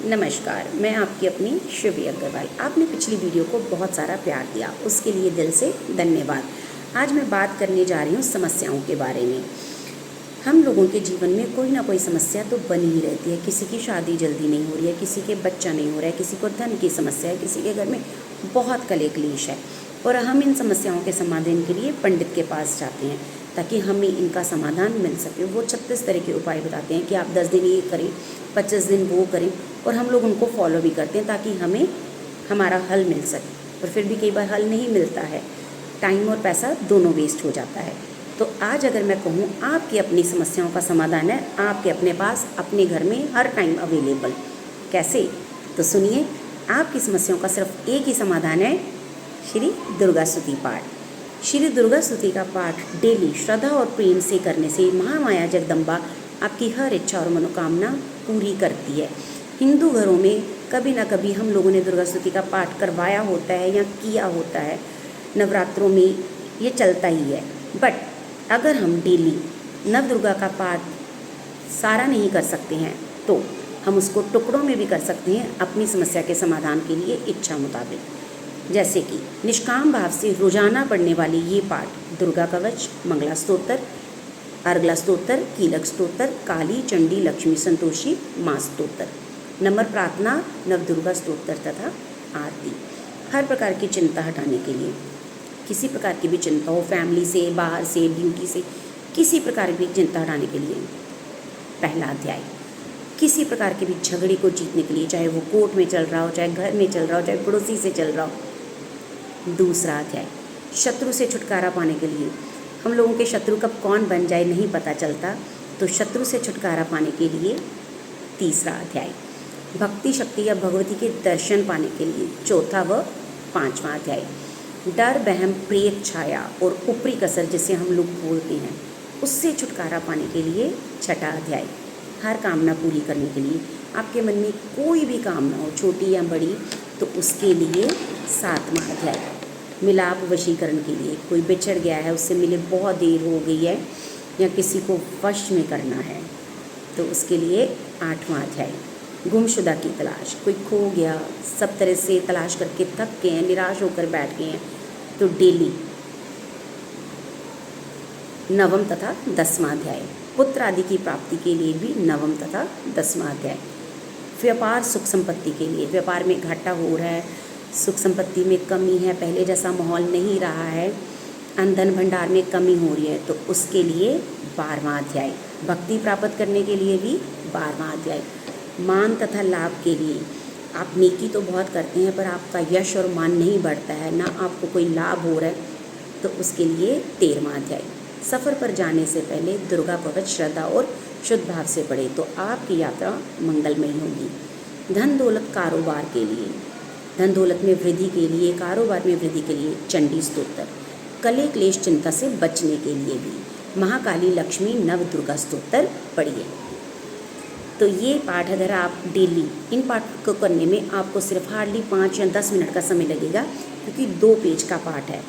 नमस्कार, मैं आपकी अपनी शिवी अग्रवाल। आपने पिछली वीडियो को बहुत सारा प्यार दिया, उसके लिए दिल से धन्यवाद। आज मैं बात करने जा रही हूँ समस्याओं के बारे में। हम लोगों के जीवन में कोई ना कोई समस्या तो बनी ही रहती है। किसी की शादी जल्दी नहीं हो रही है, किसी के बच्चा नहीं हो रहा है, किसी को धन की समस्या है, किसी के घर में बहुत कले क्लेश है। और हम इन समस्याओं के समाधान के लिए पंडित के पास जाते हैं ताकि हमें इनका समाधान मिल सके। वो 36 तरह के उपाय बताते हैं कि आप 10 दिन ये करें, 25 दिन वो करें, और हम लोग उनको फॉलो भी करते हैं ताकि हमें हमारा हल मिल सके। और फिर भी कई बार हल नहीं मिलता है, टाइम और पैसा दोनों वेस्ट हो जाता है। तो आज अगर मैं कहूँ आपकी अपनी समस्याओं का समाधान है आपके अपने पास, अपने घर में हर टाइम अवेलेबल। कैसे? तो सुनिए, आपकी समस्याओं का सिर्फ एक ही समाधान है, श्री दुर्गा स्तुति पाठ। श्री दुर्गा स्तुति का पाठ डेली श्रद्धा और प्रेम से करने से महामाया जगदम्बा आपकी हर इच्छा और मनोकामना पूरी करती है। हिंदू घरों में कभी ना कभी हम लोगों ने दुर्गा स्तुति का पाठ करवाया होता है या किया होता है। नवरात्रों में ये चलता ही है। बट अगर हम डेली नव दुर्गा का पाठ सारा नहीं कर सकते हैं तो हम उसको टुकड़ों में भी कर सकते हैं अपनी समस्या के समाधान के लिए इच्छा मुताबिक। जैसे कि निष्काम भाव से रोजाना पढ़ने वाले ये पाठ दुर्गा कवच, मंगला स्तोत्र, अर्गला स्तोत्र, कीलक स्तोत्र, काली चंडी लक्ष्मी संतोषी माँ स्तोत्र, नम्र प्रार्थना, नवदुर्गा स्तोत्र तथा आरती। हर प्रकार की चिंता हटाने के लिए, किसी प्रकार की भी चिंता हो, फैमिली से, बाहर से, ड्यूटी से, किसी प्रकार की चिंता हटाने के लिए पहला अध्याय। किसी प्रकार के भी झगड़े को जीतने के लिए, चाहे वो कोर्ट में चल रहा हो, चाहे घर में चल रहा हो, चाहे पड़ोसी से चल रहा हो। दूसरा अध्याय, शत्रु से छुटकारा पाने के लिए। हम लोगों के शत्रु कब कौन बन जाए नहीं पता चलता, तो शत्रु से छुटकारा पाने के लिए तीसरा अध्याय। भक्ति शक्ति या भगवती के दर्शन पाने के लिए चौथा व पांचवा अध्याय। डर, बहम, प्रेत छाया और ऊपरी कसर जिसे हम लोग बोलते हैं, उससे छुटकारा पाने के लिए छठा अध्याय। हर कामना पूरी करने के लिए, आपके मन में कोई भी कामना हो, छोटी या बड़ी, तो उसके लिए सातवां अध्याय। मिलाप वशीकरण के लिए, कोई बिछड़ गया है, उससे मिले बहुत देर हो गई है या किसी को वश में करना है, तो उसके लिए आठवां अध्याय। गुमशुदा की तलाश, कोई खो गया, सब तरह से तलाश करके थक गए हैं, निराश होकर बैठ गए हैं, तो डेली नवम तथा 10वां अध्याय। पुत्र आदि की प्राप्ति के लिए भी नवम तथा 10वां अध्याय। व्यापार सुख संपत्ति के लिए, व्यापार में घाटा हो रहा है, सुख संपत्ति में कमी है, पहले जैसा माहौल नहीं रहा है, धन भंडार में कमी हो रही है, तो उसके लिए 12वां अध्याय। भक्ति प्राप्त करने के लिए भी 12वां अध्याय। मान तथा लाभ के लिए, आप नेकी तो बहुत करते हैं पर आपका यश और मान नहीं बढ़ता है, ना आपको कोई लाभ हो रहा है, तो उसके लिए 13वां अध्याय। सफ़र पर जाने से पहले दुर्गा कवच श्रद्धा और शुद्ध भाव से पढ़े तो आपकी यात्रा मंगलमयी होगी। धन दौलत कारोबार के लिए, धन दौलत में वृद्धि के लिए, कारोबार में वृद्धि के लिए चंडी स्तोत्र। कले क्लेश चिंता से बचने के लिए भी महाकाली लक्ष्मी नव दुर्गा स्तोत्र पढ़िए। तो ये पाठ अगर आप डेली, इन पाठ को करने में आपको सिर्फ हार्डली 5 या 10 मिनट का समय लगेगा, क्योंकि 2 पेज का पाठ है।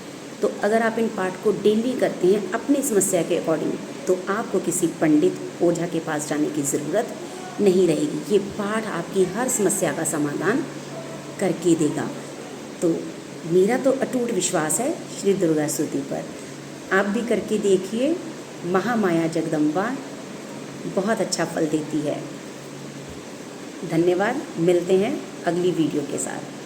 तो अगर आप इन पाठ को डेली करते हैं अपनी समस्या के अकॉर्डिंग, तो आपको किसी पंडित ओझा के पास जाने की ज़रूरत नहीं रहेगी। ये पाठ आपकी हर समस्या का समाधान करके देगा। तो मेरा तो अटूट विश्वास है श्री दुर्गा स्तुति पर। आप भी करके देखिए, महामाया जगदम्बा बहुत अच्छा फल देती है। धन्यवाद, मिलते हैं अगली वीडियो के साथ।